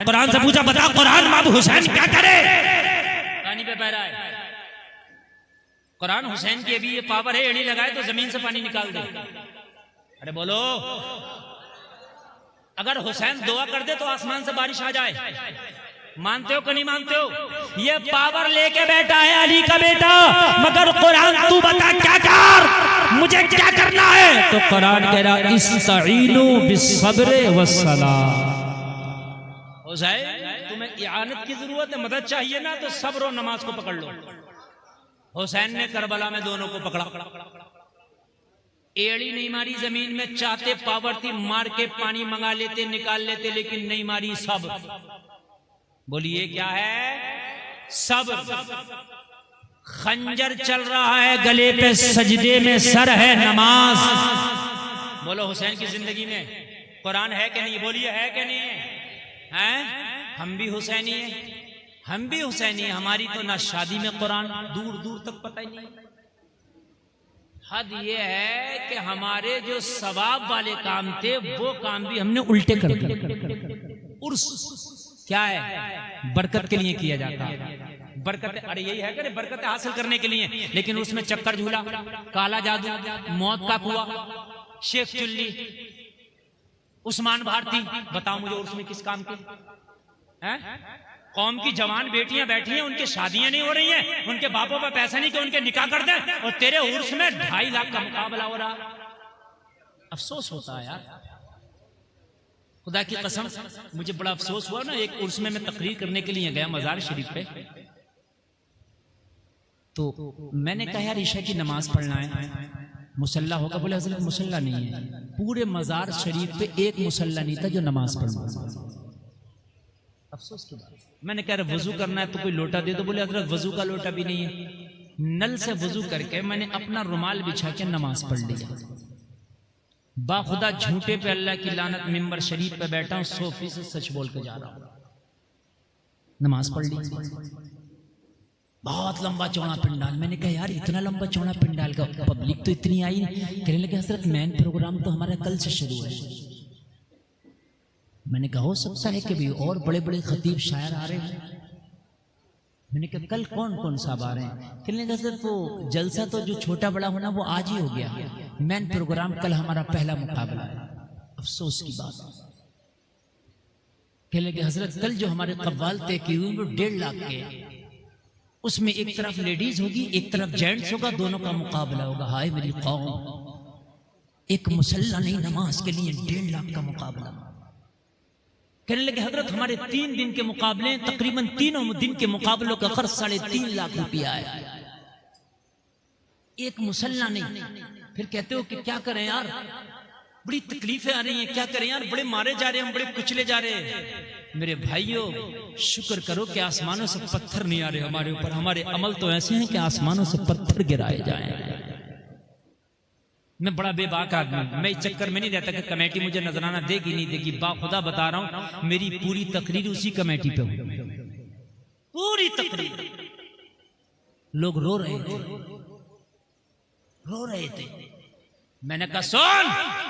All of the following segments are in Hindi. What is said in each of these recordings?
कुरान से पूछा, बता कुरान माब हुसैन क्या करे? पानी पे पैरा है। कुरान हुसैन की अभी ये पावर है, एड़ी लगाए तो जमीन से पानी निकाल दे। अरे बोलो, अगर हुसैन दुआ कर दे तो आसमान से बारिश आ जाए। मानते हो कि नहीं मानते हो? ये पावर लेके बैठा है अली का बेटा। मगर कुरान तू बता क्या कर, मुझे क्या करना है? तो कुरान कह रहा इस्तईनु बिस्सब्र वस्सलाह। हुसैन तुम्हें इआनत की जरूरत है, मदद चाहिए ना, तो सब्र और नमाज को पकड़ लो। हुसैन ने करबला में दोनों को पकड़ा, एड़ी नहीं मारी जमीन में। चाहते पावर थी मार के पानी मंगा लेते, निकाल लेते, लेकिन नहीं मारी। सब बोलिए क्या है? सब। खंजर चल रहा है गले पे, सजदे में सर है नमाज। बोलो हुसैन की जिंदगी में कुरान है कि नहीं? बोलिए है कि नहीं है? हम भी हुसैनी है, हम भी हुसैनी है। हमारी तो ना शादी में कुरान दूर दूर तक पता ही नहीं। हद ये है कि हमारे जो सवाब वाले काम थे वो काम भी हमने उल्टे कर दिए। उर्स क्या है? बरकत के लिए किया जाता है। बरकत, अरे यही है कि बरकत हासिल करने के लिए, लेकिन उसमें चक्कर झूला, काला जादू, मौत का कुआं, शेख चुल्ली, उस्मान भारती। बताओ मुझे उर्स में किस काम के हैं? कौम की जवान बेटियां बैठी हैं, उनकी शादियां नहीं हो रही हैं, उनके बापों पर पैसा नहीं कि उनके निकाह कर दें, और तेरे उर्स में 2.5 लाख का मुकाबला हो रहा। अफसोस होता है यार, खुदा की कसम मुझे बड़ा अफसोस हुआ ना। एक उर्स में मैं तकरीर करने के लिए गया मजार शरीफ पे, तो मैंने कहा यार ईशा की नमाज पढ़ना है, मुसल्ला होगा? बोले हज़रत मुसल्ला नहीं है। पूरे मजार शरीफ पे एक मुसल्ला नहीं था जो नमाज पढ़ना। अफसोस की बात। मैंने कहा वजू करना है तो कोई लोटा दे दो। बोले हज़रत वजू का लोटा भी नहीं है। नल से वजू करके मैंने अपना रुमाल बिछा के नमाज पढ़ लिया। बाखुदा झूठे पे अल्लाह की लानत, मिंबर शरीफ पे बैठा हूं, 100% सच बोल के जा रहा हूं। नमाज पढ़ ली, बहुत लंबा चौड़ा पंडाल। मैंने कहा यार इतना लंबा चौड़ा पंडाल का, पब्लिक तो इतनी आई नहीं। कहने लगे हज़रत मेन प्रोग्राम तो हमारा कल से शुरू है। मैंने कहा हो सकता है कि भी और बड़े बड़े खतीब शायर आ रहे हैं। मैंने कहा कल कौन कौन साहब आ रहे हैं? कहने लगे सर वो जलसा तो जो छोटा बड़ा होना वो आज ही हो गया, मेन प्रोग्राम कल हमारा पहला मुकाबला है। अफसोस की बात। कहने लगे हजरत कल जो हमारे कव्वाल तय की हुई वो 1.5 लाख के, उसमें एक तरफ लेडीज होगी एक तरफ जेंट्स होगा, दोनों का मुकाबला होगा। हाय मेरी कौम, एक मुसल्ला नहीं नमाज के लिए 1.5 लाख का मुकाबला। कहने लगे हजरत हमारे 3 दिन के मुकाबले, तकरीबन 3 दिन के मुकाबलों का खर्च 3.5 लाख रुपया है, एक मुसल्ला नहीं। फिर कहते हो कि क्या करें यार, बड़ी तकलीफें आ रही हैं, क्या करें यार, बड़े मारे जा रहे हैं, बड़े कुचले जा रहे हैं। मेरे भाइयों शुक्र करो कि आसमानों से पत्थर नहीं आ रहे हमारे ऊपर। हमारे अमल तो ऐसे हैं कि आसमानों से पत्थर गिराए जाएं। मैं बड़ा बेबाक आदमी, मैं इस चक्कर में नहीं रहता कि कमेटी मुझे नजराना देगी नहीं देगी। बाखुदा बता रहा हूं, मेरी पूरी तकरीर उसी कमेटी पे हुई, पूरी तकरीर। लोग रो रहे थे। मैंने कहा सुन,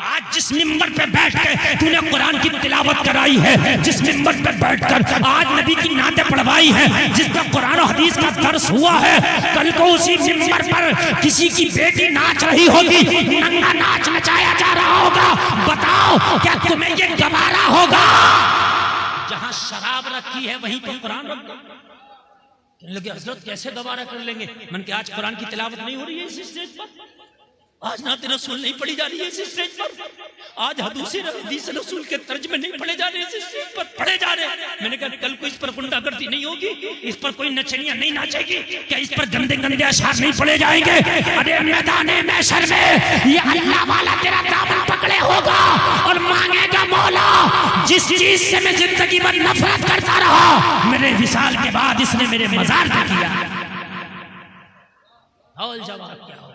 आज जिस मिंबर पे बैठ के तूने कुरान की तिलावत कराई है, जिस मिंबर पे बैठकर आज नबी की नाते पढ़वाई है, जिस पर कुरान और हदीस का दर्स हुआ है, कल को उसी मिंबर पर किसी की बेटी नाच रही होगी, नंगा नाच नचाया जा रहा होगा। बताओ क्या तुम्हें ये गवारा होगा? जहां शराब रखी है वहीं पर कुरान रख दो। कहने लगे हजरत कैसे गवारा कर लेंगे? मैंने कहा आज कुरान की तिलावत नहीं हो रही है इस स्टेज पर, आज नाते रसूल नहीं पढ़ी जा रही है इस स्टेज पर, आज हदीस रसूल के तर्जमे नहीं पढ़े जा रहे इस स्टेज पर, पढ़े जा रहे हैं। मैंने कहा कल को इस पर गुंडागर्दी नहीं होगी, इस पर कोई नचनियां नहीं नाचेगी क्या, इस पर गंदे गंदे अशआर नहीं पढ़े जाएंगे? अरे मैदाने महशर में ये अल्लाह वाला तेरा दामन पकड़े होगा और मांगेगा मौला जिस चीज से मैं जिंदगी भर नफरत करता रहा, मेरे विसाल के बाद इसने मेरे मजार पे किया। और जवाब क्या होगा?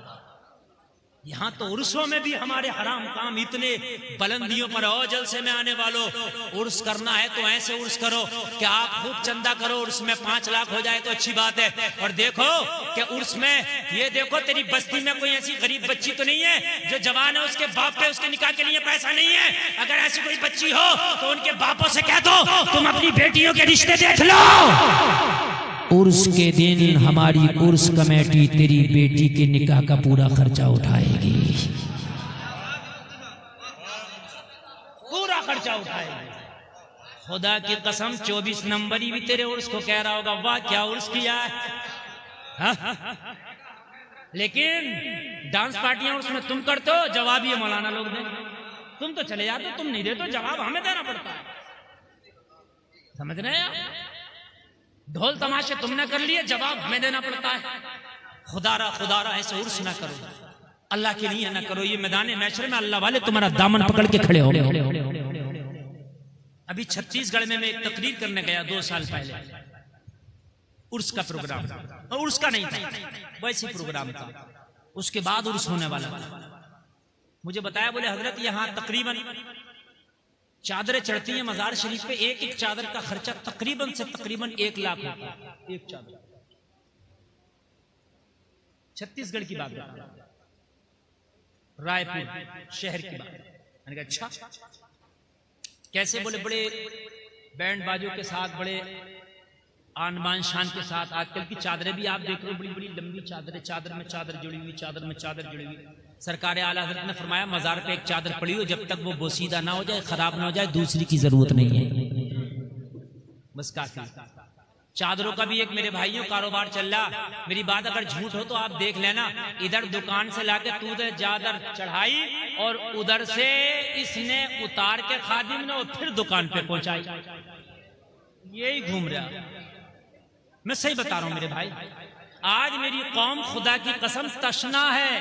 यहाँ तो उर्सों में भी हमारे हराम काम इतने बुलंदियों पर हो। जलसे में आने वालों, उर्स करना है तो ऐसे उर्स करो कि आप खूब चंदा करो, उर्स में 5 लाख हो जाए तो अच्छी बात है। और देखो कि उर्स में ये देखो तेरी बस्ती में कोई ऐसी गरीब बच्ची तो नहीं है जो जवान है, उसके बाप पे उसके निकाह के लिए पैसा नहीं है। अगर ऐसी कोई बच्ची हो तो उनके बापों से कह दो तुम अपनी बेटियों के रिश्ते देख लो। उर्स के दिन हमारी उर्स कमेटी तेरी बेटी के निकाह का पूरा खर्चा उठाएगी, पूरा खर्चा उठाएगी। खुदा की कसम 24 नंबरी भी तेरे उर्स को कह रहा होगा वाह क्या उर्स किया है। लेकिन डांस पार्टियां उर्स में तुम करते हो, जवाब ये मौलाना लोग दें। तुम तो चले जाते हो, तुम नहीं देते, जवाब हमें देना पड़ता है। समझ रहे हैं? ढोल तमाशे तुमने कर लिए, जवाब हमें देना पड़ता है। खुदारा खुदारा ऐसे उर्स ना करो, अल्लाह के लिए ना करो। ये मैदान मैशर में अल्लाह वाले तुम्हारा दामन पकड़ के खड़े हो। अभी छत्तीसगढ़ में मैं एक तकरीर करने गया 2 साल पहले, उर्स का प्रोग्राम, उर्स का नहीं था वैसे प्रोग्राम था। उसके बाद उर्स होने वाला, मुझे बताया बोले हजरत यहाँ तकरीबन चादरें चढ़ती हैं मजार शरीफ पे, एक एक चादर का खर्चा तकरीबन से तकरीबन 1 लाख होता है, एक चादर। छत्तीसगढ़ की बात, रायपुर शहर की बात। मैंने कहा अच्छा कैसे? बोले बड़े बैंड बाजों के साथ, बड़े आन बान शान के साथ। आजकल की चादरें भी आप देख रहे हो, बड़ी बड़ी लंबी चादरें, चादर में चादर जुड़ी हुई, चादर में चादर जुड़ी हुई। सरकार आला हज़रत ने फरमाया मजार पे एक चादर पड़ी हो, जब तक वो बोसीदा ना हो जाए, खराब ना हो जाए, दूसरी की जरूरत नहीं है, बस काफी। चादरों का भी एक मेरे भाइयों कारोबार चल रहा। मेरी बात अगर झूठ हो तो आप देख लेना। इधर दुकान से लाके तू चादर चढ़ाई और उधर से इसने उतार के खादिम ने और फिर दुकान पे पहुंचाई, यही घूम रहा। मैं सही बता रहा हूं मेरे भाई, आज मेरी कौम खुदा की कसम तशना है,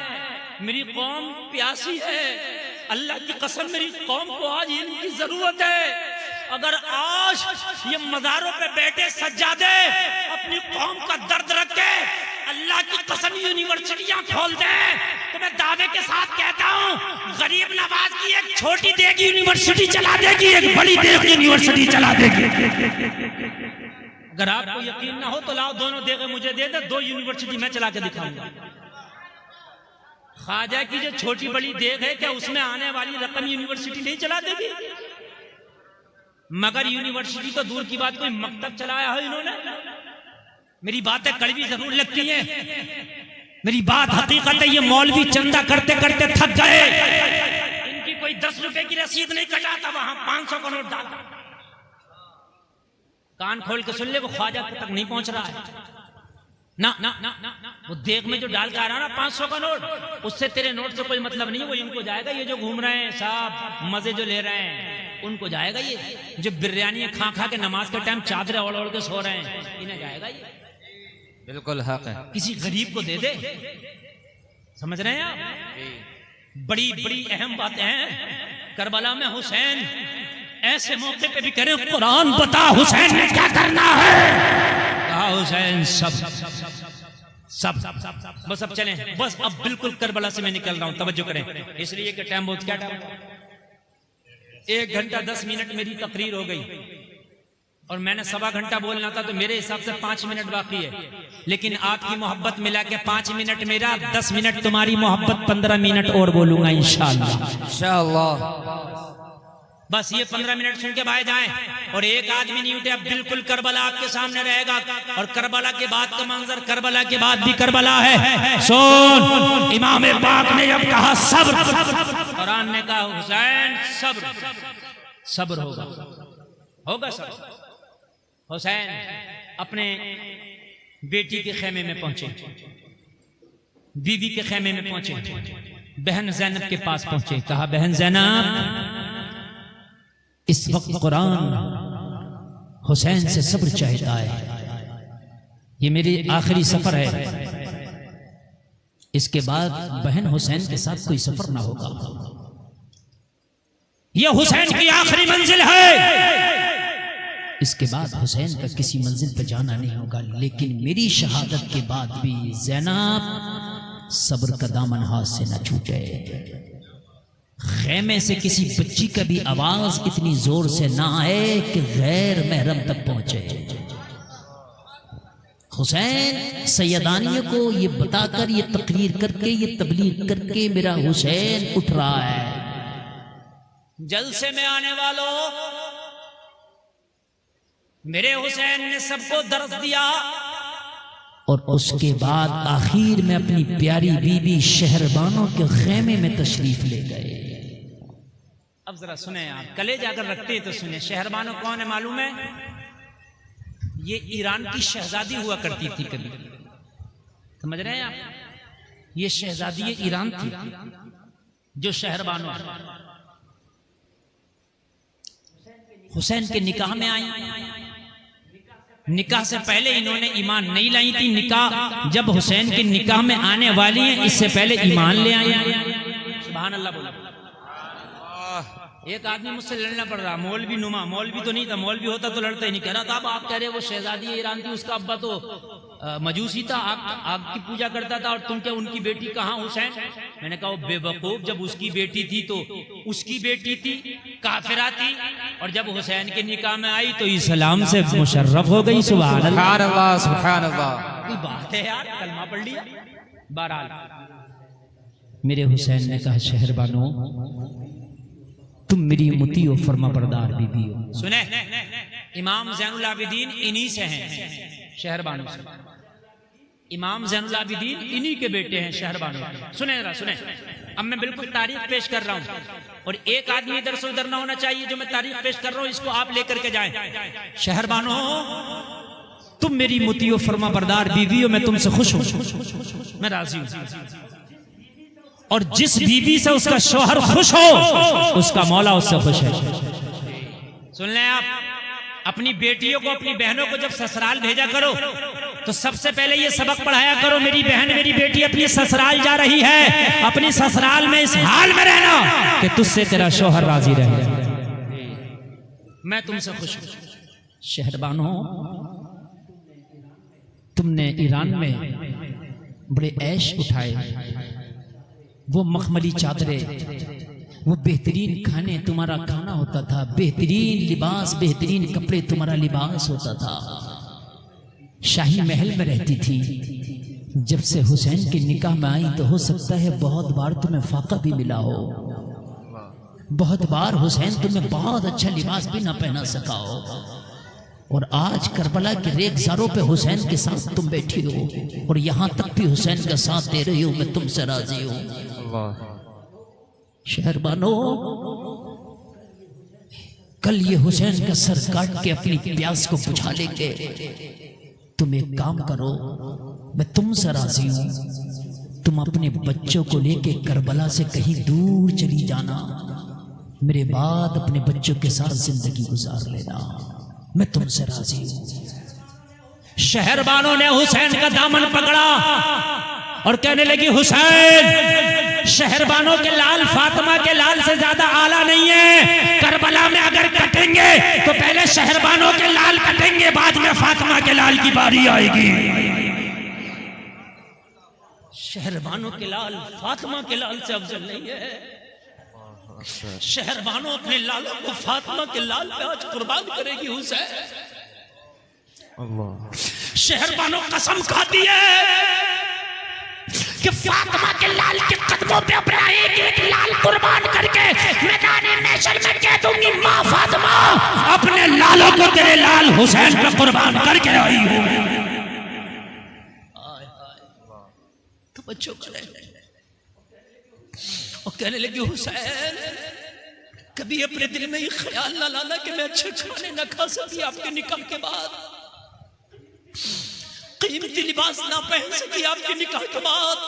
मेरी कौम प्यासी है। अल्लाह की कसम मेरी कौम को आज इनकी जरूरत है। अगर आज ये मज़ारों पे बैठे सज्जादे अपनी कौम का दर्द रखे, अल्लाह की कसम यूनिवर्सिटियां खोल दे, तो मैं दावे के साथ कहता हूँ गरीब नवाज की एक छोटी देगी यूनिवर्सिटी चला देगी, एक बड़ी देगी यूनिवर्सिटी चला देगी। अगर आपको यकीन ना हो तो लाओ दोनों देगे मुझे दे दे, 2 यूनिवर्सिटी मैं चला के दिखाऊंगा। ख्वाजा की जो छोटी बड़ी देग है, क्या उसमें आने वाली रकम यूनिवर्सिटी नहीं चला देगी? मगर यूनिवर्सिटी तो दूर की बात, कोई मकतब चलाया हो इन्होंने। मेरी बातें कड़वी जरूर लगती हैं, मेरी बात हकीकत है। ये मौलवी चंदा करते करते थक गए, इनकी कोई 10 रुपए की रसीद नहीं कटाता, वहां 500 का नोट डालता। कान खोल के सुन ले, वो ख्वाजा तक नहीं पहुंच रहा है ना, ना, ना, ना, ना। वो देख में जो डाल के आ रहा ना 500 का नोट, उससे तेरे नोट से कोई मतलब नहीं है, वो इनको जाएगा। ये जो घूम रहे हैं साहब, मजे जो ले रहे हैं, उनको जाएगा। ये जो बिरयानी खा खा के नमाज के टाइम चादरें ओढ़ ओढ़ के सो रहे हैं, इन्हें जाएगा ये। बिल्कुल हक है। किसी गरीब को दे दे, समझ रहे हैं आप? बड़ी बड़ी अहम बातें हैं। करबला में हुसैन ऐसे मौके पे भी कह रहे कुरान बता हुसैन ने क्या करना है। कहा हुसैन सब बस अब चलें, बस अब बिल्कुल करबला से मैं निकल रहा हूं, तवज्जो करें। इसलिए कि टाइम बहुत क्या टाइम, 1 घंटा 10 मिनट मेरी तकरीर हो गई और मैंने 1.25 घंटा बोलना था, तो मेरे हिसाब से 5 मिनट बाकी है। लेकिन आपकी मोहब्बत मिला के 5 मिनट मेरा, 10 मिनट तुम्हारी मोहब्बत, 15 मिनट और बोलूंगा इंशाअल्लाह। इंशाअल्लाह बस ये 15 मिनट सुन के भाई जाएं, और एक आदमी नहीं उठे। अब बिल्कुल करबला आपके सामने रहेगा, और करबला के बाद का मंजर, करबला के बाद भी करबला है। सुन, इमाम पाक ने जब कहा सब्र, कुरान ने कहा हुसैन सब्र, सब्र होगा, होगा सब्र। हुसैन अपने बेटी के खेमे में पहुंचे, बीवी के खेमे में पहुंचे, बहन ज़ैनब के पास पहुंचे। कहा बहन ज़ैनब, इस वक्त कुरान हुसैन से सब्र चाहता है, ये मेरी आखिरी सफर है, इसके बाद बहन हुसैन के साथ कोई सफर ना होगा, यह हुसैन की आखिरी मंजिल है, इसके बाद हुसैन का किसी मंजिल पर जाना नहीं होगा। लेकिन मेरी शहादत के बाद भी ज़ैनब सब्र का दामन हाथ से न छूटे। खेमे से किसी बच्ची का भी आवाज इतनी जोर से ना आए कि गैर महरम तक पहुंचे। हुसैन सैयदानियों को ये बताकर, ये तकरीर करके, ये तबलीग करके मेरा हुसैन उठ रहा है। जलसे में आने वालों, मेरे हुसैन ने सबको दर्द दिया और उसके बाद आखिर में अपनी प्यारी बीबी शहरबानों के खेमे में तशरीफ ले गए। अब जरा सुने, आप कले जाकर रखते तो सुने। शहरबानों कौन है मालूम है? ये ईरान की शहजादी हुआ करती थी कभी, समझ रहे हैं आप? ये शहजादी ईरान थी जो शहरबानों हुसैन के निकाह में आई। निकाह से पहले इन्होंने ईमान नहीं लाई थी। निकाह जब हुसैन के निकाह में आने वाली है, इससे पहले ईमान ले आई। सुभान अल्लाह बोला। एक आदमी मुझसे लड़ना पड़ रहा, मौलवी नुमा। मौलवी तो नहीं था, मौलवी होता तो लड़ता ही नहीं। कह रहा था अब आप कह रहे वो शहजादी ईरान थी, उसका अब्बा तो मजूसी था, आग की पूजा करता था, और तुम क्या उनकी बेटी कहाँ हुसैन? मैंने कहा वो बेवकूफ, जब उसकी बेटी थी तो उसकी बेटी थी, काफिरा थी, और जब हुसैन के निकाह में आई तो इस्लाम से मुशर्रफ हो गई। सुभान अल्लाह, सुभान अल्लाह। कोई बात है यार, कलमा पढ़ लिया। बहरहाल मेरे हुसैन ने कहा शहरबानो तुम मेरी मुती हो, फरमा बरदार बीबी हो। सुने, इमाम ज़ैनुल आबिदीन इन्हीं से हैं, शहरबानो से। इमाम ज़ैनुल आबिदीन इन्हीं के बेटे हैं, शहरबानो। सुने जरा, सुने। अब मैं बिल्कुल तारीख पेश कर रहा हूं, और एक आदमी इधर से उधर ना होना चाहिए। जो मैं तारीख पेश कर रहा हूं इसको आप लेकर के जाएं। शहरबानो तुम मेरी मुती हो, फरमा बरदार बीवी हो, मैं तुमसे खुश हूं, मैं राजी हूं। और जिस बीवी से उसका शौहर खुश हो, उसका मौला उससे खुश है। सुन लें आप, अपनी बेटियों को, अपनी बहनों को जब ससुराल भेजा करो तो सबसे पहले ये सबक पढ़ाया करो, मेरी बहन, मेरी बेटी अपनी ससुराल जा रही है, अपनी ससुराल में इस हाल में रहना कि तुझसे तेरा शौहर राजी रहे, मैं तुमसे खुश हूं। शहरबानो तुमने ईरान में बड़े ऐश उठाए, वो मखमली चादरें, वो बेहतरीन खाने तुम्हारा खाना होता था, बेहतरीन लिबास, बेहतरीन कपड़े तुम्हारा लिबास होता था, शाही महल में रहती थी। जब से हुसैन के निकाह में आई तो हो सकता है बहुत बार तुम्हें फाका भी मिला हो, बहुत बार हुसैन तुम्हें बहुत अच्छा लिबास भी ना पहना सका हो, और आज करबला के रेगजारों पे हुसैन के साथ तुम बैठी हो, और यहां तक भी हुसैन का साथ दे रही हो, मैं तुमसे राजी हूं। शहरबानो कल ये हुसैन का सर काट के अपनी प्यास को बुझा लेंगे, तुम एक काम करो, मैं तुमसे राजी हूं, तुम अपने बच्चों को लेके करबला से कहीं दूर चली जाना, मेरे बाद अपने बच्चों के साथ जिंदगी गुजार लेना, मैं तुमसे राजी हूं। शहरबानों ने हुसैन का दामन पकड़ा और कहने लगी हुसैन शहरबानों के लाल फातिमा के लाल से ज्यादा आला नहीं है, करबला में अगर कटेंगे तो पहले शहरबानों के लाल कटेंगे, बाद में फातिमा के लाल की बारी आएगी। शहरबानों के लाल फातिमा के लाल से अफजल नहीं है। शहरबानों अपने लालों को फातिमा के लाल पे आज कुर्बान करेगी हुसैन। शहरबानों कसम खाती है कि फातिमा के लाल के कदमों पे अपना एक एक लाल कुर्बान करके मैदान महशर में कह दूंगी, माँ फातिमा अपने लालों को तेरे लाल हुसैन पे कुर्बान करके आई हूं। तो बच्चों को और कहने लगी हुसैन कभी अपने दिल में ये ख्याल ना लाना कि मैं अच्छे खाने ना खा सकी आपके निकाह के बाद, कीमती लिबास ना पहन सकी आपके निकाह के बाद,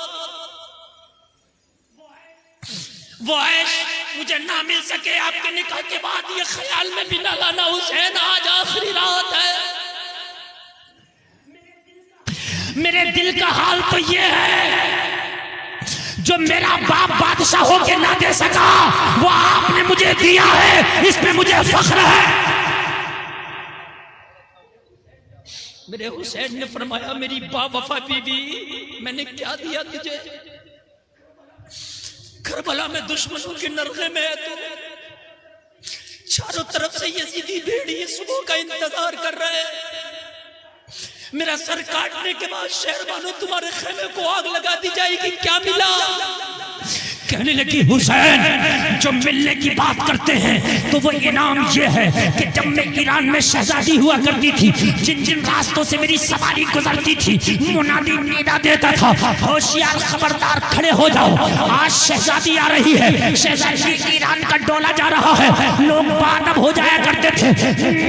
वो ऐश मुझे ना मिल सके आपके निकाह के बाद, ये ख्याल में भी ना लाना हुसैन आज आखिरी रात है। मेरे दिल का हाल तो ये है, जो मेरा बाप बादशाह होके ना दे सका वो आपने मुझे दिया है, इस पे मुझे फख्र है। मेरे हुसैन ने फरमाया मेरी बावफा बीवी मैंने क्या दिया तुझे? करबला में दुश्मनों के नरखे में है तू। चारों तरफ से यजीदी भेड़िए सुबह का इंतजार कर रहे हैं। मेरा सर काटने के बाद शहरबानो तुम्हारे खेमे को आग लगा दी जाएगी, क्या मिला? कहने लगी हुसैन जो मिलने की बात करते हैं तो वो इनाम ये है कि जब मैं ईरान में शहजादी हुआ करती थी, जिन जिन रास्तों से मेरी सवारी गुजरती थी, मुनादी निदा देता था, होशियार खबरदार खड़े हो जाओ, आज शहजादी आ रही है, शहजादी ईरान का डोला जा रहा है। लोग बादब हो जाया करते थे,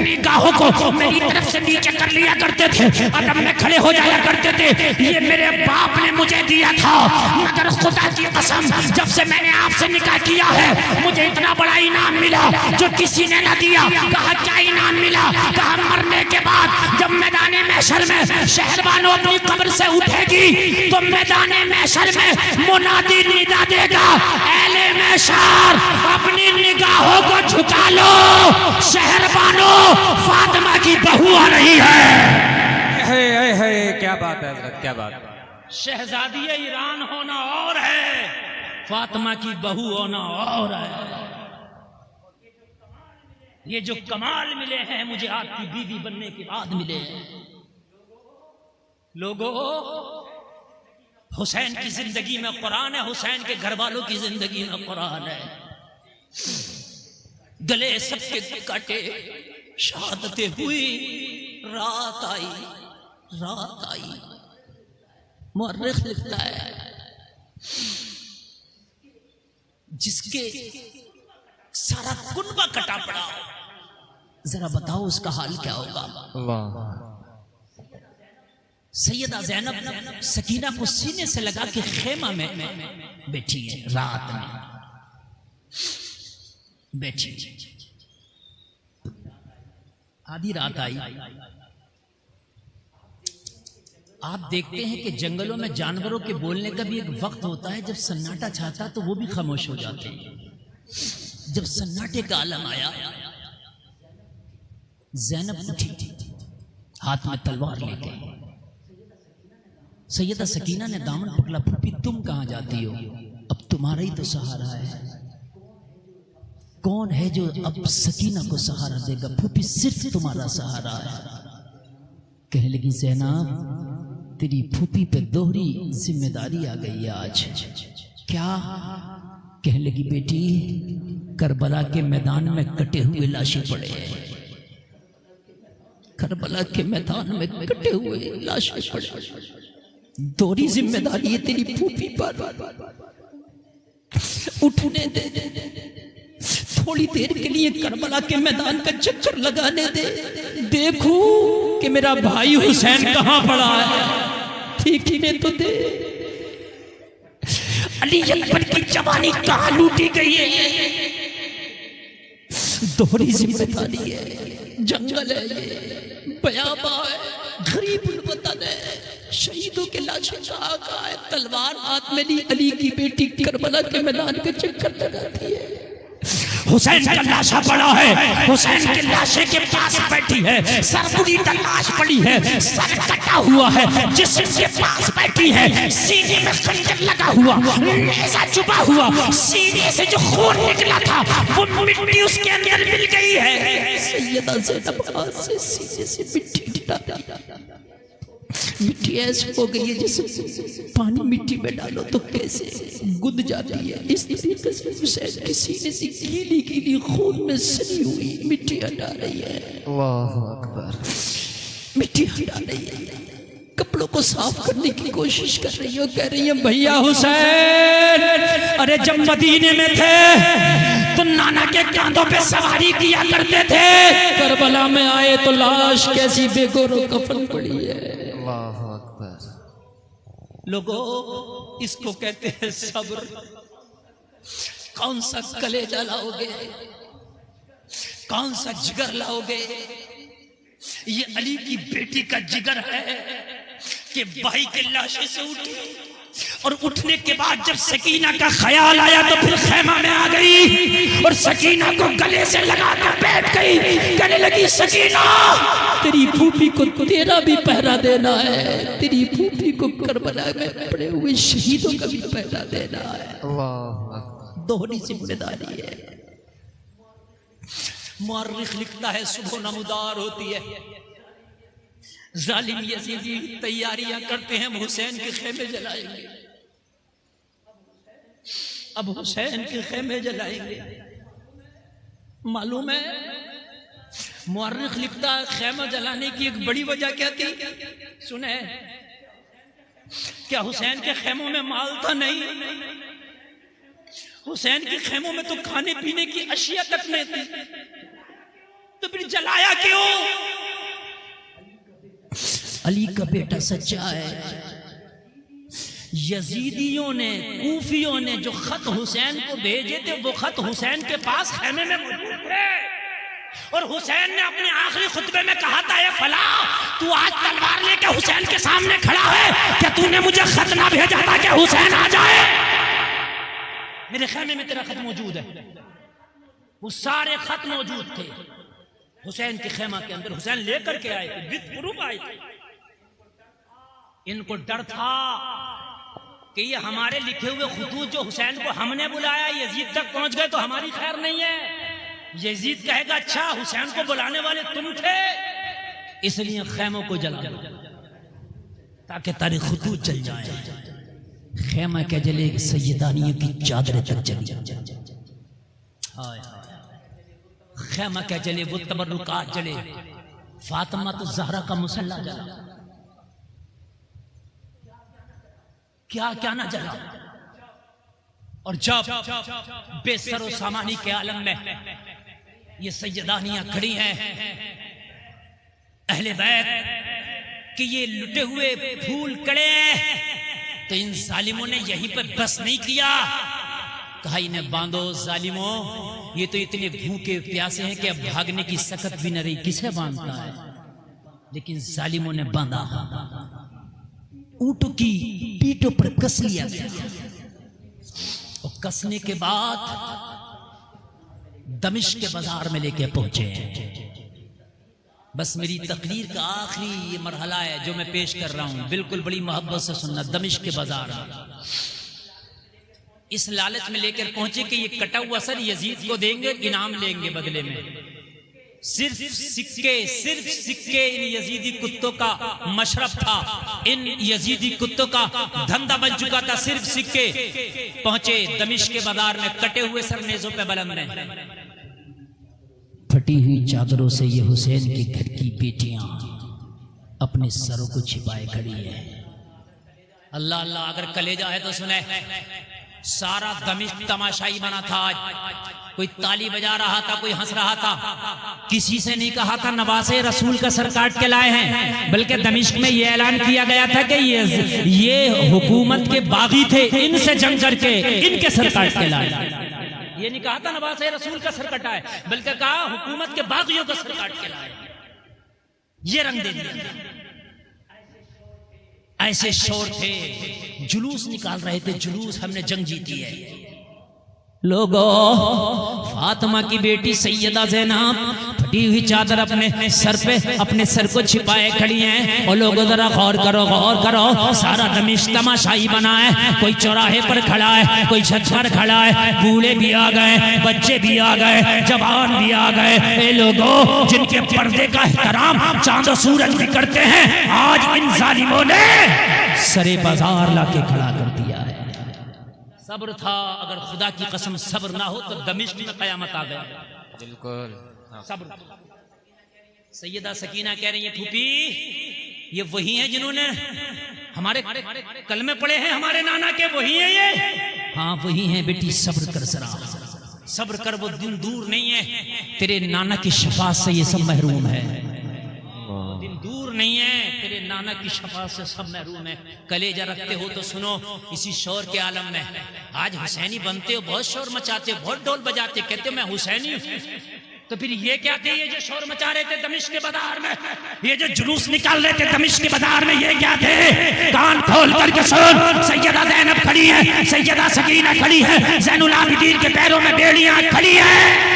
निगाहों को मेरी तरफ से नीचे कर लिया करते थे, अदब में खड़े हो जाया करते थे। ये मेरे बाप ने मुझे दिया था, मगर खुदा की कसम जब से मैंने आपसे निकाह किया है मुझे इतना बड़ा इनाम मिला जो किसी ने ना दिया। कहा क्या इनाम मिला? कहा मरने के बाद जब मैदाने महशर में शहरबानो अपनी कब्र से उठेगी तो मैदाने महशर में मुनादी निदा देगा, अहले महशर अपनी निगाहों को झुका लो, शहरबानो फातिमा की बहू आ रही है। क्या बात है हजरत, क्या बात है। शहजादी ईरान होना और है, फातिमा की बहू होना और है। ये जो कमाल मिले हैं मुझे आपकी बीवी बनने के बाद मिले हैं। लोगों, हुसैन की जिंदगी में कुरान है, हुसैन के घर वालों की जिंदगी में कुरान है। गले सबके काटे, शहादतें हुई, रात आई, रात आई। मुअर्रिख लिखता है जिसके सारा कुनबा कटा पड़ा, जरा बताओ उसका हाल क्या होगा। सैयदा ज़ैनब सकीना को सीने से लगा के खेमा में बैठी है, रात में बैठी, आधी रात आई। आप देखते हैं कि जंगलों में जानवरों के बोलने का भी एक वक्त होता है, जब सन्नाटा छाता तो वो भी खामोश हो जाते हैं। जब सन्नाटे का आलम आया, ज़ैनब उठी, हाथ में तलवार लेके। सैयदा सकीना ने दामन पकड़ा, फूफी तुम कहां जाती हो? अब तुम्हारा ही तो सहारा है। कौन है जो अब सकीना को सहारा देगा? फूफी सिर्फ तुम्हारा सहारा है। कहने लगी ज़ैनब तेरी फूफी पे दोहरी जिम्मेदारी आ गई है आज। क्या? कहने लगी बेटी करबला के मैदान में कटे हुए लाशें पड़े हैं, करबला के मैदान में कटे हुए लाशें पड़े, दोहरी जिम्मेदारी है तेरी फूफी पर। उठने दे, थोड़ी देर के लिए करबला के मैदान का चक्कर लगाने दे, देखूं कि मेरा भाई हुसैन कहां पड़ा है, देखने तो दे। अली अकबर की जवानी कहां लूटी गई है? दोहरी जिम्मेदारी है, जंगल है ये, बयाबा है, गरीब वतन है, शहीदों के लाशें कहां है, तलवार हाथ में ली, अली की बेटी करबला के मैदान के चक्कर लगाती है। हुसैन का लाशा पड़ा है, हुसैन के लाशे के पास बैठी है, सरपुरी का लाश पड़ी है, सर कटा हुआ है, जिस्म के पास बैठी है, सीने में खंजर लगा हुआ, नेज़ा चुभा हुआ, सीने से जो खून निकला था वो मिट्टी उसके अंदर मिल गई है। सैयदा ज़ैनब हाथ से सीने से मिट्टी हटा, मिट्टी ऐसी हो गई है जैसे पानी मिट्टी में डालो तो कैसे गुद जाती है, इस तरीके से हुसैन के सीने से गीली गीली खून में सनी हुई मिट्टी हटा रही है। अल्लाहु अकबर। मिट्टी हटा रही है, कपड़ों को साफ करने की कोशिश कर रही है, कह रही है भैया हुसैन, अरे जब मदीने में थे तो नाना के कांधों पे सवारी किया करते थे, करबला में आए तो लाश कैसी बेगोरो कफन पड़ी है। अल्लाहु अकबर। लोगों, इसको कहते हैं सब्र। कौन सा कलेजा लाओगे, कौन सा जिगर लाओगे? ये अली की बेटी का जिगर है कि भाई के लाशे से उठी, और उठने के बाद जब सकीना का ख्याल आया तो फिर खेमा में आ गई और सकीना को गले से लगा कर बैठ गई। कहने लगी सकीना, तेरी फूफी को तेरा भी पहरा देना है, तेरी फूफी को करबला में पड़े हुए शहीदों का भी पहरा देना है। अल्लाह अकबर। दोहरी जिम्मेदारी है। मुअर्रिख लिखता है सुबह नमदार होती है, जालिम यजीदी तैयारियां करते हैं, हुसैन के खेमे जलाएंगे। अब हुसैन के खेमे जलाएंगे। मालूम है मुअर्रिख लिखता है खेमा जलाने की एक बड़ी वजह क्या थी? सुने, क्या हुसैन के खेमों में माल था? नहीं, हुसैन के खेमों में तो खाने पीने की अशिया तक नहीं थी, तो फिर जलाया क्यों? अली का बेटा सच्चा है। यजीदियों ने, कूफियों ने जो खत हुसैन को भेजे थे वो खत हुसैन के पास खेमे में मौजूद थे और हुसैन ने अपने आखिरी खुतबे में कहा था, ए फला, तू आज तलवार लेकर हुसैन के सामने खड़ा है, क्या तूने मुझे खत ना भेजा था कि हुसैन आ जाए? मेरे खेमे में तेरा खत मौजूद है। वो सारे खत मौजूद थे हुसैन के खेमा के अंदर। हुसैन लेकर के आए थे, विद प्रूफ आए थे। इनको डर था कि ये हमारे लिखे हुए खुतूत जो हुसैन को हमने बुलाया यजीद तक पहुंच गए तो हमारी खैर नहीं है। यजीद कहेगा अच्छा हुसैन को बुलाने वाले तुम थे, इसलिए खेमों को जला ताकि तारी खुतूत चल जाए। खेमा क्या जले? सैयदानियों की चादरें तक जली। खेमा क्या जले? वो तबर्रुकात जले। फातिमा तो ज़हरा का मुसल्ला जला। क्या क्या ना जला। और जब बेसरो सामानी के आलम में ये सैयदानियां खड़ी हैं, अहले बैत कि ये लुटे हुए फूल कड़े, तो इन जालिमों ने यहीं पर बस नहीं किया, कहा इन्हें बांधो जालिमों, ये तो इतने भूखे प्यासे हैं कि अब भागने की सकत भी न रही, किसे बांधता है? लेकिन जालिमों ने बांधा, ऊंटों की पीठों पर कस लिया गया और कसने के बाद दमिश्क के बाजार में लेके पहुंचे। बस मेरी तकरीर का आखिरी ये मरहला है जो मैं पेश कर रहा हूं, बिल्कुल बड़ी मोहब्बत से सुनना। दमिश्क के बाजार में इस लालच में लेकर पहुंचे कि ये कटा हुआ सर यजीद को देंगे, इनाम लेंगे बदले में। सिर्फ सिक्के इन यजीदी कुत्तों का मशरब था, इन यजीदी कुत्तों का धंधा बन चुका था, सिर्फ सिक्के। पहुंचे दमिश्क के बाजार में, कटे हुए सर नेज़ों पे बुलंद हैं, फटी हुई चादरों से ये हुसैन के घर की बेटियां अपने सरों को छिपाए खड़ी है। अल्लाह अल्लाह, अगर कलेजा है तो सुने। सारा दमिश्क तमाशाई बना था आज। कोई ताली बजा रहा था, कोई हंस रहा था। किसी से नहीं कहा था नवासे रसूल का सर काट के लाए हैं, बल्कि दमिश्क में यह ऐलान किया गया था कि ये हुकूमत के बागी थे, इनसे जंग करके इनके सर काट के लाए। ये नहीं कहा था नवासे रसूल का सर कटा है, बल्कि कहा हुकूमत के बागियों का सर काट के लाए। ये रंग दे दिया। ऐसे शोर थे, जुलूस निकाल रहे थे, जुलूस हमने जंग जीती है। लोगों, फातिमा की बेटी सैयदा ज़ैनब फटी हुई चादर अपने सर पे, अपने सर को छिपाए खड़ी हैं। और लोगों जरा गौर करो, गौर करो, सारा दमिश्क तमाशाई बना है। कोई चौराहे पर खड़ा है, कोई छत पर खड़ा है, बूढ़े भी आ गए, बच्चे भी आ गए, जवान भी आ गए। ए लोगों, जिनके पर्दे का एहतराम चांद और सूरज भी करते हैं, आज इन जालिमों ने सरे बाजार लाके खड़ा कर दिया है। सब्र था, अगर खुदा की कसम सब्र ना हो तो दमिश्क में कयामत आ गया। बिल्कुल सब्र। सैयदा सकीना कह रही है, फूफी ये वही हैं जिन्होंने हमारे कलमे पड़े हैं, हमारे नाना के, वही हैं ये? हाँ वही हैं बेटी, सब्र कर जरा, सब्र कर, वो दिन दूर नहीं है, तेरे नाना की शफात से ये सब महरूम है। दिन दूर नहीं है, तेरे नाना की शफात से सब महरूम है। कलेजा रखते हो तो सुनो, इसी शोर के आलम में आज हुसैनी बनते हो, बहुत शोर मचाते हो, बहुत ढोल बजाते, कहते हो मैं हुसैनी हूं। तो फिर ये क्या थे, ये जो शोर मचा रहे थे दमिश्क के बाजार में, ये जो जुलूस निकाल रहे थे दमिश्क के बाजार में, ये क्या थे? कान खोल करके सुन, सैयदा ज़ैनब खड़ी है, सैयदा सकीना खड़ी है, ज़ैनुल आबिदीन के पैरों में बेड़ियां खड़ी है।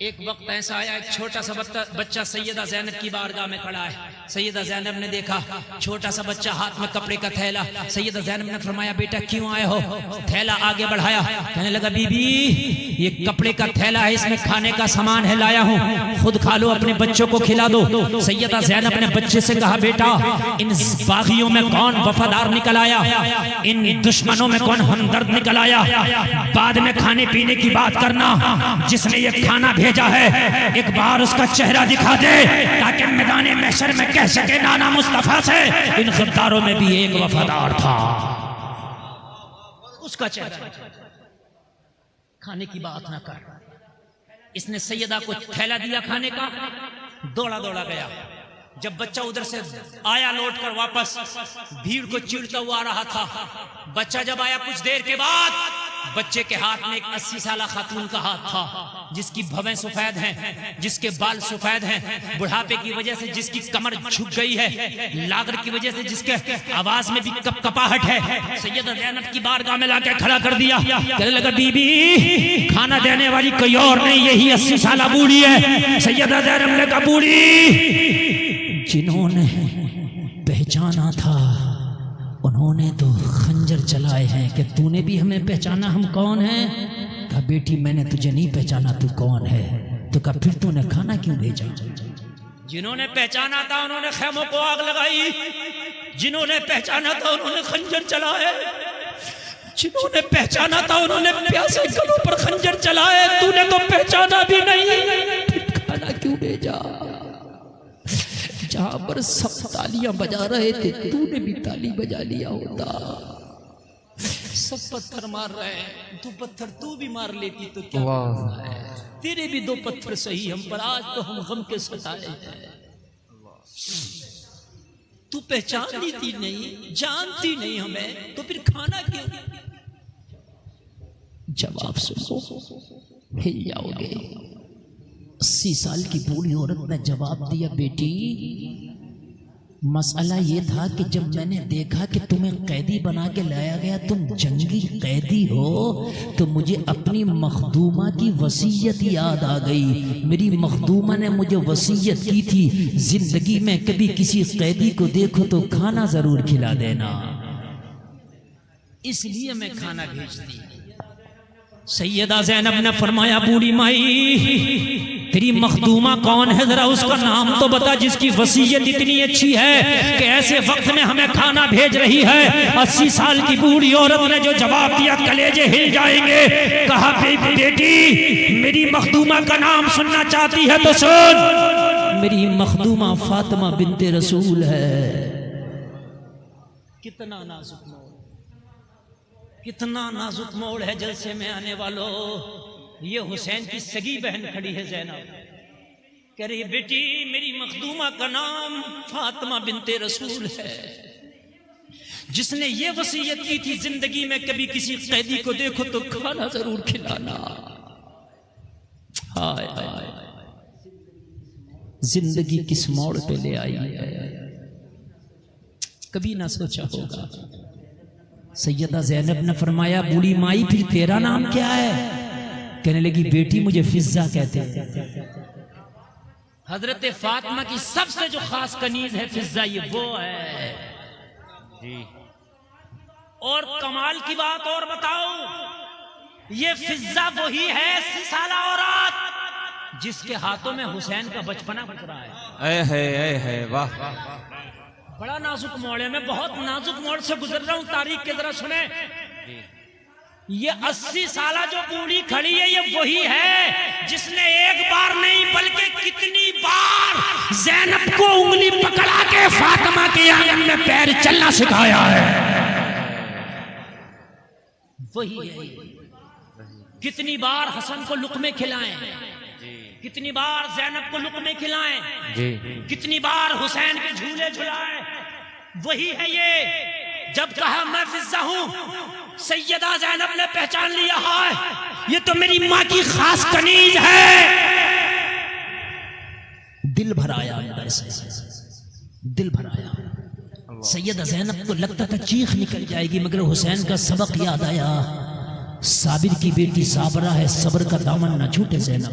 एक वक्त ऐसा आया, एक छोटा सा बच्चा सैयदा ज़ैनब की बारगाह में खड़ा है। सैयदा ज़ैनब ने देखा छोटा सा बच्चा, हाथ में कपड़े का थैला। सैयदा ज़ैनब ने फरमाया, बेटा क्यों आए हो? थैला आगे बढ़ाया, कहने लगा, बीबी ये कपड़े का थैला है, इसमें खाने का सामान है, लाया हूँ, खुद खा लो, अपने बच्चों को खिला दो। सैयदा ज़ैनब ने बच्चे से कहा, बेटा इन बागियों में कौन वफादार निकल आया, इन दुश्मनों में कौन हमदर्द निकल आया? बाद में खाने पीने की बात करना, जिसने ये खाना भेजा है एक बार उसका चेहरा दिखा दे, ताकि मैदान महशर में कह सके नाना मुस्तफा से इन गद्दारों में भी एक वफादार था। उसका चेहरा, खाने की बात ना कर। इसने सैयदा को थैला दिया खाने का, दौड़ा दौड़ा गया। जब बच्चा उधर से आया लौट कर वापस, भीड़ को चीरता हुआ आ रहा था। बच्चा जब आया कुछ देर के बाद, बच्चे के हाथ में एक 80 साला खातून का हाथ था, जिसकी भवें सफेद हैं, जिसके बाल सफेद हैं, बुढ़ापे की वजह से जिसकी कमर झुक गई है, लागर की वजह से जिसके आवाज में भी कपकपाहट है। सैयदा ज़ैनब की बारगाह में लाकर खड़ा कर दिया, कहने लगा, बीबी खाना देने वाली कोई और नहीं, यही 80 साला बूढ़ी है। सैयदा ज़ैनब ने कहा, बूढ़ी जिन्होंने पहचाना था उन्होंने तो खंजर चलाए हैं, कि तूने भी हमें पहचाना हम कौन हैं? कहा, बेटी मैंने तुझे नहीं पहचाना, तू कौन है? तो कहा, फिर तूने खाना क्यों भेजा? जिन्होंने पहचाना था उन्होंने खेमों को आग लगाई, जिन्होंने पहचाना था उन्होंने खंजर चलाए, जिन्होंने पहचाना था उन्होंने प्यासे गलों पर खंजर चलाए, तूने तो पहचाना भी नहीं, फिर खाना क्यों भेजा? जहां पर सब तालियां बजा रहे थे, तूने भी ताली बजा लिया होता। सब पत्थर मार रहे हैं, तू पत्थर तू भी मार लेती तो क्या होता है? तेरे भी 2 पत्थर सही हम पर, आज तो हम गम के सताए हैं। तू पहचानती थी नहीं, जानती नहीं हमें, तो फिर खाना क्यों? जवाब सुनो, हिल जाओगे। 80 साल की बूढ़ी औरत ने जवाब दिया, बेटी मसला ये था कि जब मैंने देखा कि तुम्हें कैदी बना के लाया गया, तुम जंगी कैदी हो, तो मुझे अपनी मखदूमा की वसीयत याद आ गई। मेरी मखदूमा ने मुझे वसीयत की थी, जिंदगी में कभी किसी कैदी को देखो तो खाना जरूर खिला देना, इसलिए मैं खाना भेजती। सैयदा ज़ैनब ने फरमाया, बूढ़ी माई तेरी मखदूमा कौन है, जरा उसका नाम तो बता, जिसकी वसीयत इतनी अच्छी है कि ऐसे वक्त में हमें खाना भेज रही है। 80 साल की बूढ़ी औरत ने जो जवाब दिया, कलेजे हिल जाएंगे। कहा, बेटी मेरी मखदूमा का नाम सुनना चाहती है तो सुन, मेरी मखदूमा फातिमा बिन्ते रसूल है। कितना नाजुक मोड़, कितना नाजुक मोड़ है जलसे में आने वालों। ये हुसैन की सगी बहन खड़ी है ज़ैनब, कह रही है, बेटी मेरी मखदूमा का नाम फातिमा बिन्ते रसूल है, जिसने ये वसीयत की थी, जिंदगी में कभी किसी कैदी को देखो तो खाना जरूर खिलाना। हाय हाय, जिंदगी किस मोड़ पे ले आई है, कभी ना सोचा होगा। सैयदा ज़ैनब ने फरमाया, बूढ़ी माई फिर तेरा नाम क्या है? कहने लगी, बेटी मुझे फिजा कहते हैं। हजरत फातिमा की सबसे जो खास कनीज है फिजा, ये वो है जी। और कमाल की बात और बताओ, ये फिजा वही है 80 साला औरत जिसके हाथों में हुसैन का बचपना गुजरा है। वाह, बड़ा नाजुक मोड़ है, मैं बहुत नाजुक मोड़ से गुजर रहा हूं तारीख के, जरा सुने। ये 80 साला जो बूढ़ी खड़ी है, ये वही है जिसने एक बार नहीं बल्कि कितनी बार ज़ैनब को उंगली पकड़ा के फातिमा के आंगन में पैर चलना सिखाया है। वही है। कितनी बार हसन को लुक़मे खिलाएं, कितनी बार ज़ैनब को लुक़मे खिलाएं, कितनी बार हुसैन के झूले झुलाएं। वही है ये। जब कहा मैं फिजा हूं, सैयदा ज़ैनब ने पहचान लिया है ये तो मेरी माँ की खास कनीज है। दिल भर आया अंदर से, दिल भर आया। सैयदा ज़ैनब को लगता था चीख निकल जाएगी, मगर हुसैन का सबक याद आया। साबिर की बेटी साबरा है, सब्र का दामन न छूटे ज़ैनब।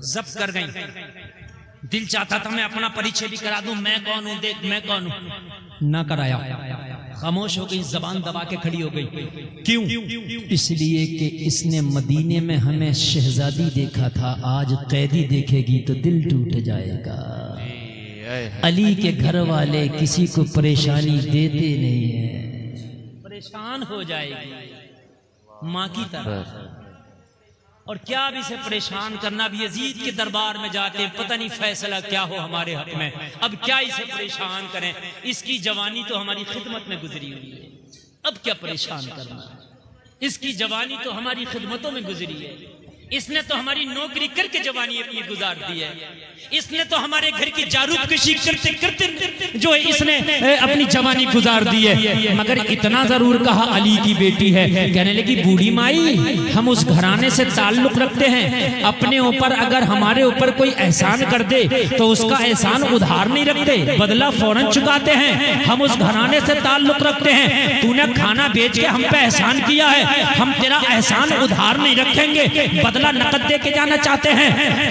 जब्त कर गई। दिल चाहता था मैं अपना परिचय भी करा दूं, मैं कौन हूं, देख मैं कौन हूं। ना कराया, खामोश हो गई, जबान दबा के खड़ी हो गई। क्यों? इसलिए कि इसने मदीने में हमें शहजादी देखा था, आज कैदी देखेगी तो दिल टूट जाएगा। अली के घर वाले किसी को परेशानी देते नहीं है, परेशान हो जाएगी माँ की तरह। और क्या अब इसे परेशान करना, भी यजीद के दरबार में जाते पता नहीं फैसला क्या हो हमारे हक में, अब क्या इसे परेशान करें। इसकी जवानी तो हमारी खिदमत में गुजरी हुई है, अब क्या परेशान करना। इसकी जवानी तो हमारी खिदमतों में गुजरी है, इसने तो हमारी नौकरी करके जवानी अपनी गुजार दी है, इसने तो हमारे घर की जारूदकशी करते करते जो है इसने अपनी जवानी गुजार दी है। मगर इतना जरूर कहा, अली की बेटी है। कहने लगी बूढ़ी माई, हम उस घराने से ताल्लुक रखते हैं, अपने ऊपर अगर हमारे ऊपर कोई एहसान कर दे तो उसका एहसान उधार नहीं रखते, बदला फौरन चुकाते हैं। हम उस घराने से ताल्लुक रखते हैं, तूने खाना बेच के हम पे एहसान किया है, हम तेरा एहसान उधार नहीं रखेंगे, बदला नकद दे के जाना चाहते हैं।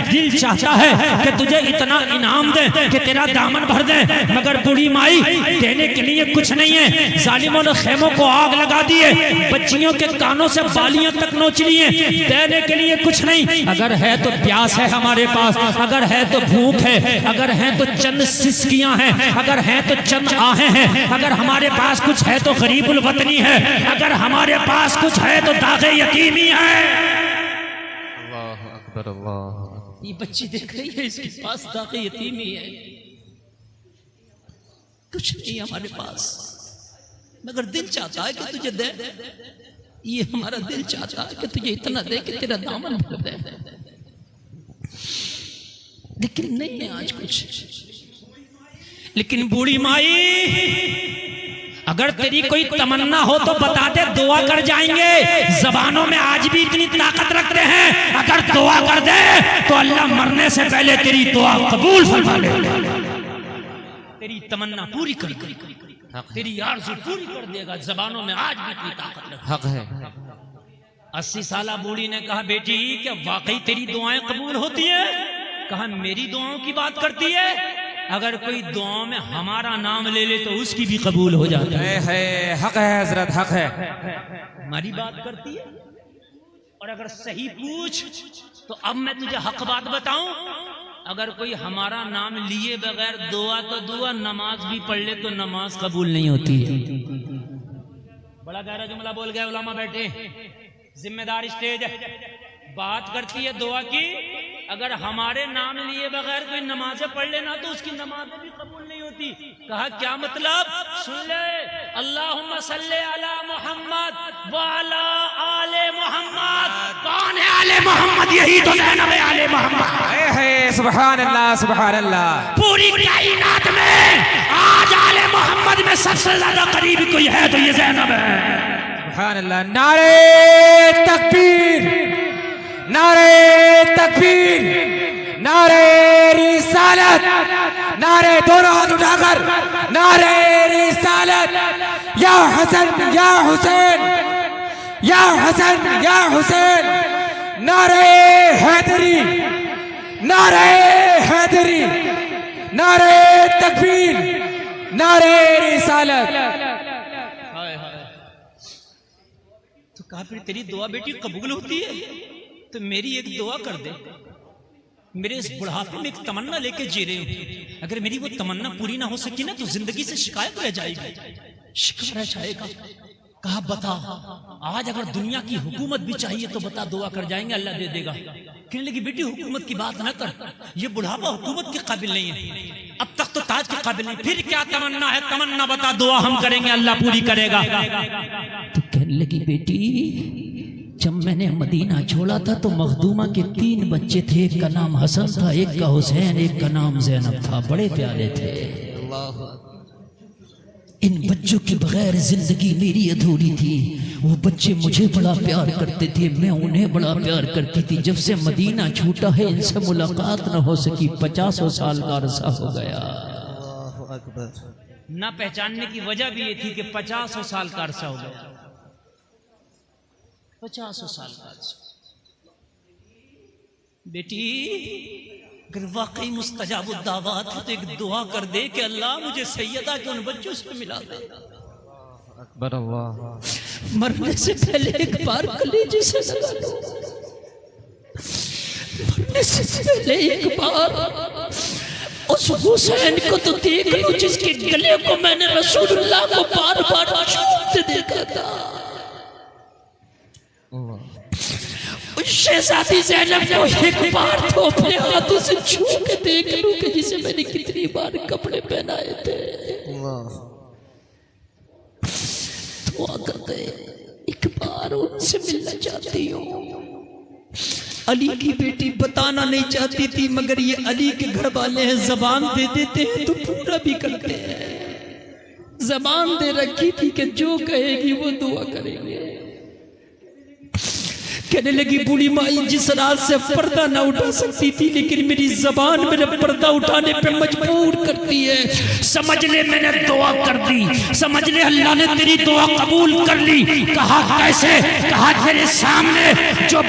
दिल चाहता है कि तुझे इतना इनाम दे कि तेरा दामन भर दे, मगर बूढ़ी माई देने के लिए कुछ नहीं है। जालिमों ने खेमों को आग लगा दी है, बच्चियों के कानों से बालियां तक नोच ली है, देने के लिए कुछ नहीं। अगर है तो प्यास है हमारे पास, अगर है तो भूख है, अगर है तो चंद सिसकियां हैं, अगर है तो चंद आहें हैं, अगर हमारे पास कुछ है तो गरीबुल वतनी है, अगर हमारे पास कुछ है तो दागे यतीमी है। ये बच्ची देख रही है, इसके पास दागे यतीमी है, कुछ नहीं हमारे पास, मगर दिल चाहता है कि तुझे दे। ये हमारा दिल चाहता है कि तुझे इतना दे कि तेरा दामन भर दे, लेकिन नहीं है आज कुछ। लेकिन बूढ़ी माई, अगर तेरी कोई तमन्ना हो तो बता दे, दुआ कर जाएंगे। जबानों में आज भी इतनी ताकत रखते हैं, अगर दुआ कर दे तो अल्लाह मरने से पहले तेरी दुआ कबूल फरमा ले, तेरी तमन्ना पूरी कर देगा, तेरी आरज़ू पूरी कर देगा। जबानों में आज भी इतनी ताकत रखते हैं। 80 साल बूढ़ी ने कहा, बेटी क्या वाकई तेरी दुआएं कबूल होती है? कहा मेरी दुआओं की बात करती है, अगर कोई दुआ में हमारा नाम ले ले तो उसकी भी कबूल हो जाता है। हक है हजरत, हक है। हमारी बात करती है, और अगर सही पूछ तो अब मैं तुझे हक बात बताऊं, अगर कोई हमारा नाम लिए बगैर दुआ तो दुआ, नमाज भी पढ़ ले तो नमाज कबूल नहीं होती है। बड़ा गहरा जुमला बोल गए उलमा बैठे, जिम्मेदार स्टेज बात करती है दुआ की। अगर हमारे नाम लिए बगैर कोई नमाजें पढ़ लेना तो उसकी नमाजें भी कबूल नहीं होती। कहा क्या मतलब? सुन ले, अल्लाहुम्मा सल्ले अला मोहम्मद व अला आले मोहम्मद। कौन है आले मोहम्मद? यही तो ज़ैनब है आले मोहम्मद। सुभान अल्लाह, सुभान अल्लाह। पूरी कायनात में आज आले मोहम्मद में सबसे ज्यादा करीब कोई है तो ये ज़ैनब है। सुभान अल्लाह। नारे तकबीर, नारे तकबीर, नारे रिसालत, नारे दोनों हाथ उठाकर नारे रिसालत। या हसन या हुसैन, या हसन या हुसैन। नारे हैदरी, नारे हैदरी, नारे तकबीर, नारे रिसालत। तो कहा फिर तेरी दुआ बेटी कबूल होती है तो मेरी एक दुआ कर दे। मेरे इस बुढ़ापे में एक तमन्ना लेके जी रही हूं, अगर मेरी वो तमन्ना पूरी ना हो सकी ना तो जिंदगी से शिकायत रह जाएगी, शिकवा रह जाएगा। कहा बता, आज अगर दुनिया की हुकूमत भी चाहिए तो बता, दुआ कर जाएंगे, अल्लाह दे देगा। कहने लगी बेटी हुकूमत की बात ना कर, ये बुढ़ापा हुकूमत के काबिल नहीं है, अब तक तो ताज के काबिल नहीं, फिर क्या तमन्ना है? तमन्ना बता, दुआ हम करेंगे, अल्लाह पूरी करेगा। तो कहने लगी बेटी जब मैंने मदीना छोड़ा था तो मखदूमा के 3 बच्चे थे, एक का नाम हसन था, एक का हुसैन, एक का नाम ज़ैनब था, बड़े प्यारे थे। इन बच्चों के बगैर जिंदगी मेरी अधूरी थी। वो बच्चे मुझे बड़ा प्यार करते थे, मैं उन्हें बड़ा प्यार करती थी। जब से मदीना छूटा है इनसे मुलाकात न हो सकी, 50 साल का अरसा हो गया। ना पहचानने की वजह भी ये थी कि 50 साल का अरसा हो गया। 50 साल का अरसा। बेटी अगर वाकई मुस्तजाबुद दावत है तो एक दुआ कर दे कि अल्लाह मुझे सैयदा के उन बच्चों से मिला दे। अकबर अल्लाह। मरने से पहले एक बार कलेजे से लगा लो, मरने से पहले एक बार उस हुसैन को तो देख लो जिसके गले को मैंने रसूलुल्लाह को बार बार छूते देखा था। उस शहजादी ज़ैनब को एक बार तो अपने हाथों से छू के देख लूं कि जिसे मैंने कितनी बार कपड़े पहनाए थे। दुआ करते एक बार उनसे मिलना चाहती हूँ। अली की बेटी बताना नहीं चाहती थी, मगर ये अली के घर वाले हैं, जबान दे देते हैं तो पूरा भी करते हैं। जबान दे रखी थी कि जो कहेगी वो दुआ करेंगे। कहने लगी बूढ़ी माई जिस रात से पर्दा ना उठा सकती थी, लेकिन मेरी जबान मेरे पर्दा उठाने पे मजबूर करती है। समझ ले मैंने दुआ कर दी, समझ ले अल्लाह ने तेरी दुआ कबूल कर ली। कहा कैसे? कहा तेरे सामने जो